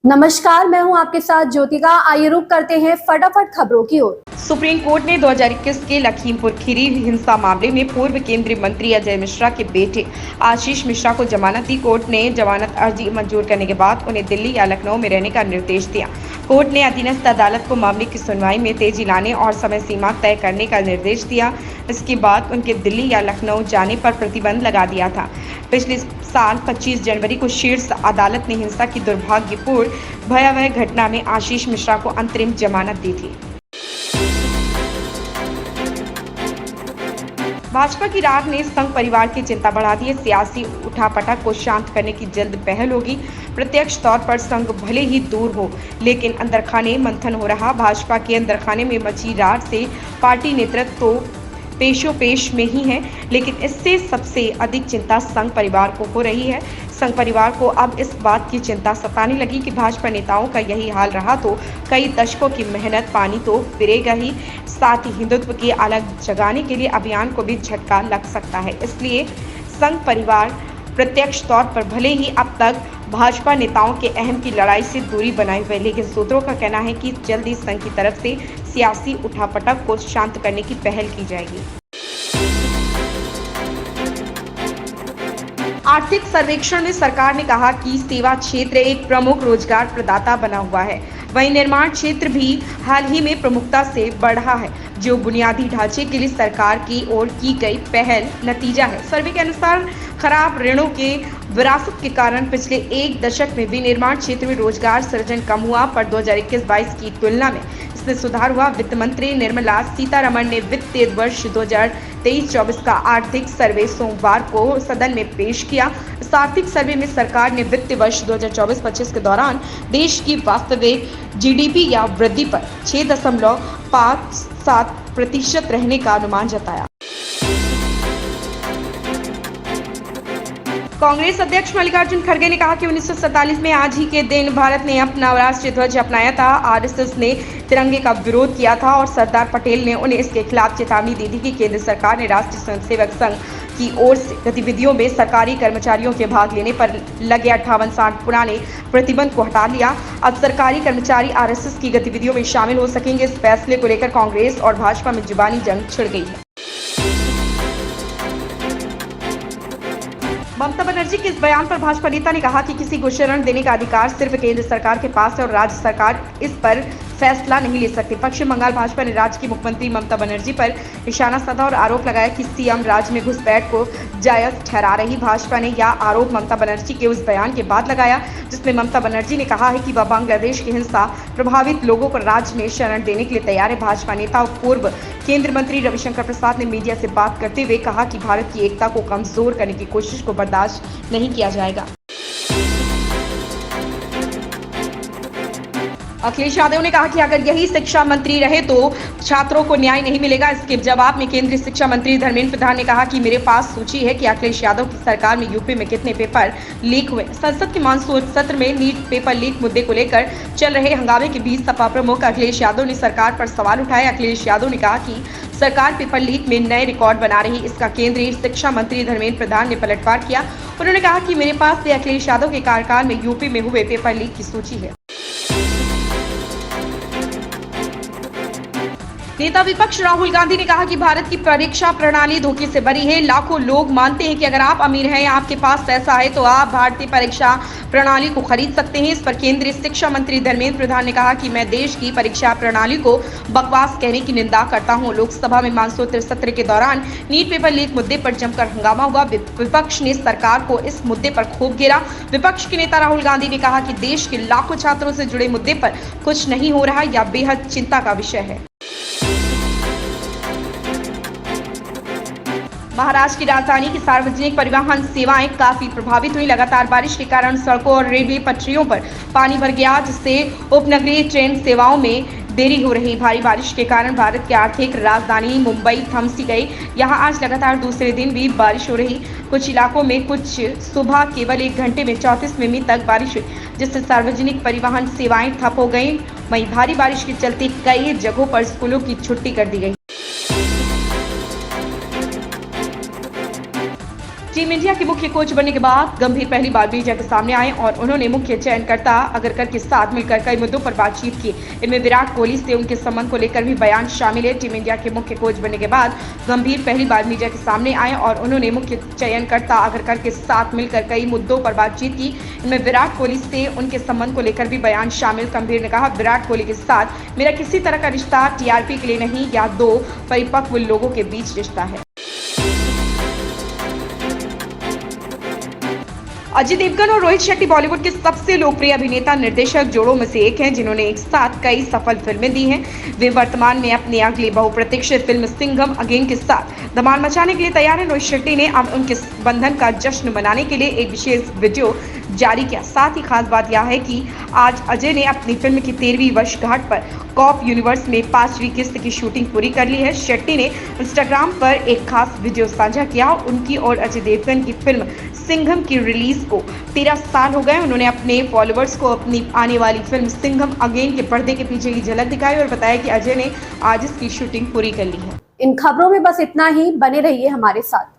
नमस्कार, मैं हूं आपके साथ ज्योतिका। आइए रुक करते हैं फटाफट खबरों की ओर। सुप्रीम कोर्ट ने 2021 के लखीमपुर खीरी हिंसा मामले में पूर्व केंद्रीय मंत्री अजय मिश्रा के बेटे आशीष मिश्रा को जमानत दी। कोर्ट ने जमानत अर्जी मंजूर करने के बाद उन्हें दिल्ली या लखनऊ में रहने का निर्देश दिया। कोर्ट ने अधीनस्थ अदालत को मामले की सुनवाई में तेजी लाने और समय सीमा तय करने का निर्देश दिया। इसके बाद उनके दिल्ली या लखनऊ जाने पर प्रतिबंध लगा दिया था। पिछले साल 25 जनवरी को शीर्ष अदालत ने हिंसा की दुर्भाग्यपूर्ण भयावह घटना में आशीष मिश्रा को अंतरिम जमानत दी थी। भाजपा की राग ने संघ परिवार की चिंता बढ़ा दी है। सियासी उठापटक को शांत करने की जल्द पहल होगी। प्रत्यक्ष तौर पर संघ भले ही दूर हो, लेकिन अंदरखाने मंथन हो रहा। भाजपा के अंदरखाने में मची रार से पार्टी नेतृत्व तो पेशोपेश में ही है, लेकिन इससे सबसे अधिक चिंता संघ परिवार को हो रही है। संघ परिवार को अब इस बात की चिंता सताने लगी कि भाजपा नेताओं का यही हाल रहा तो कई दशकों की मेहनत पानी तो फिरेगा ही, साथ ही हिंदुत्व की अलग जगाने के लिए अभियान को भी झटका लग सकता है। इसलिए संघ परिवार प्रत्यक्ष तौर पर भले ही अब तक भाजपा नेताओं के अहम की लड़ाई से दूरी बनाए हुए, लेकिन सूत्रों का कहना है कि जल्द ही संघ की तरफ से सियासी उठापटक को शांत करने की पहल की जाएगी। आर्थिक सर्वेक्षण में सरकार ने कहा कि सेवा क्षेत्र एक प्रमुख रोजगार प्रदाता बना हुआ है। वहीं निर्माण क्षेत्र भी हाल ही में प्रमुखता से बढ़ा है, जो बुनियादी ढांचे के लिए सरकार की ओर की गई पहल नतीजा है। सर्वे के अनुसार खराब ऋणों के विरासत के कारण पिछले एक दशक में विनिर्माण क्षेत्र में रोजगार सृजन कम हुआ, पर 2021-22 की तुलना में इसमें सुधार हुआ। वित्त मंत्री निर्मला सीतारमण ने वित्तीय वर्ष 2023-24 का आर्थिक सर्वे सोमवार को सदन में पेश किया। इस आर्थिक सर्वे में सरकार ने वित्तीय वर्ष 2024-25 के दौरान देश की वास्तविक जीडीपी या वृद्धि पर 6.57% रहने का अनुमान जताया। कांग्रेस अध्यक्ष मल्लिकार्जुन खड़गे ने कहा कि 1947 में आज ही के दिन भारत ने अपना राष्ट्रीय ध्वज अपनाया था। आरएसएस ने तिरंगे का विरोध किया था और सरदार पटेल ने उन्हें इसके खिलाफ चेतावनी दी थी कि केंद्र सरकार ने राष्ट्रीय स्वयंसेवक संघ की ओर से गतिविधियों में सरकारी कर्मचारियों के भाग लेने पर लगे 58-60 पुराने प्रतिबंध को हटा लिया। अब सरकारी कर्मचारी आरएसएस की गतिविधियों में शामिल हो सकेंगे। इस फैसले को लेकर कांग्रेस और भाजपा में जुबानी जंग छिड़ गई है। ममता बनर्जी के इस बयान पर भाजपा नेता ने कहा कि किसी को शरण देने का अधिकार सिर्फ केंद्र सरकार के पास है और राज्य सरकार इस पर फैसला नहीं ले सकती। पश्चिम बंगाल भाजपा ने राज्य की मुख्यमंत्री ममता बनर्जी पर निशाना साधा और आरोप लगाया कि सीएम राज्य में घुसपैठ को जायज ठहरा रही। भाजपा ने यह आरोप ममता बनर्जी के उस बयान के बाद लगाया जिसमें ममता बनर्जी ने कहा है कि वह बांग्लादेश की हिंसा प्रभावित लोगों को राज्य में शरण देने के लिए तैयार है। भाजपा नेता और पूर्व केंद्रीय मंत्री रविशंकर प्रसाद ने मीडिया से बात करते हुए कहा कि भारत की एकता को कमजोर करने की कोशिश को बर्दाश्त नहीं किया जाएगा। अखिलेश यादव ने कहा कि अगर यही शिक्षा मंत्री रहे तो छात्रों को न्याय नहीं मिलेगा। इसके जवाब में केंद्रीय शिक्षा मंत्री धर्मेंद्र प्रधान ने कहा कि मेरे पास सूची है कि अखिलेश यादव की सरकार में यूपी में कितने पेपर लीक हुए। संसद के मानसून सत्र में नीट पेपर लीक मुद्दे को लेकर चल रहे हंगामे के बीच सपा प्रमुख अखिलेश यादव ने सरकार पर सवाल उठाए। अखिलेश यादव ने कहा कि सरकार पेपर लीक में नए रिकॉर्ड बना रही। इसका केंद्रीय शिक्षा मंत्री धर्मेंद्र प्रधान ने पलटवार किया। उन्होंने कहा कि मेरे पास से अखिलेश यादव के कार्यकाल में यूपी में हुए पेपर लीक की सूची है। नेता विपक्ष राहुल गांधी ने कहा कि भारत की परीक्षा प्रणाली धोखे से भरी है। लाखों लोग मानते हैं कि अगर आप अमीर हैं, आपके पास पैसा है तो आप भारतीय परीक्षा प्रणाली को खरीद सकते हैं। इस पर केंद्रीय शिक्षा मंत्री धर्मेंद्र प्रधान ने कहा कि मैं देश की परीक्षा प्रणाली को बकवास कहने की निंदा करता हूं। लोकसभा में मानसून सत्र के दौरान नीट पेपर लीक मुद्दे पर जमकर हंगामा हुआ। विपक्ष ने सरकार को इस मुद्दे पर खूब घेरा। विपक्ष के नेता राहुल गांधी ने कहा कि देश के लाखों छात्रों से जुड़े मुद्दे पर कुछ नहीं हो रहा, यह बेहद चिंता का विषय है। महाराष्ट्र की राजधानी की सार्वजनिक परिवहन सेवाएं काफी प्रभावित हुई। लगातार बारिश के कारण सड़कों और रेलवे पटरियों पर पानी भर गया, जिससे उपनगरीय ट्रेन सेवाओं में देरी हो रही। भारी बारिश के कारण भारत की आर्थिक राजधानी मुंबई थम सी गई। यहां आज लगातार दूसरे दिन भी बारिश हो रही। कुछ इलाकों में कुछ सुबह केवल 1 घंटे में 34 मिमी तक बारिश हुई, जिससे सार्वजनिक परिवहन सेवाएं ठप हो गई। वहीं भारी बारिश के चलते कई जगहों पर स्कूलों की छुट्टी कर दी गई। टीम इंडिया के मुख्य कोच बनने के बाद गंभीर पहली बार मीडिया के सामने आए और उन्होंने मुख्य चयनकर्ता अगरकर के साथ मिलकर कई मुद्दों पर बातचीत की। इनमें विराट कोहली से उनके संबंध को लेकर भी बयान शामिल है। टीम इंडिया के मुख्य कोच बनने के बाद गंभीर पहली बार मीडिया के सामने आए और उन्होंने मुख्य चयनकर्ता अगरकर के साथ मिलकर कई मुद्दों पर बातचीत की। इनमें विराट कोहली से उनके संबंध को लेकर भी बयान शामिल। गंभीर ने कहा, विराट कोहली के साथ मेरा किसी तरह का रिश्ता टीआरपी के लिए नहीं या दो परिपक्व लोगों के बीच रिश्ता है। अजय देवगन और रोहित शेट्टी बॉलीवुड के सबसे लोकप्रिय अभिनेता निर्देशक जोड़ों में से एक हैं, जिन्होंने एक साथ कई सफल फिल्में दी हैं। वे वर्तमान में अपनी अगली बहुप्रतीक्षित फिल्म सिंघम अगेन के साथ धमाल मचाने के लिए तैयार हैं। रोहित शेट्टी ने अब उनके बंधन का जश्न मनाने के लिए एक विशेष वीडियो जारी किया। साथ ही खास बात यह है कि आज अजय ने अपनी फिल्म की 13वीं वर्षगांठ पर कॉप यूनिवर्स में 5वीं किस्त की शूटिंग पूरी कर ली है। शेट्टी ने इंस्टाग्राम पर एक खास वीडियो साझा किया। उनकी और अजय देवगन की फिल्म सिंघम की रिलीज को 13 साल हो गए। उन्होंने अपने फॉलोअर्स को अपनी आने वाली फिल्म सिंघम अगेन के पर्दे के पीछे की झलक दिखाई और बताया कि अजय ने आज इसकी शूटिंग पूरी कर ली है। इन खबरों में बस इतना ही। बने रहिए हमारे साथ।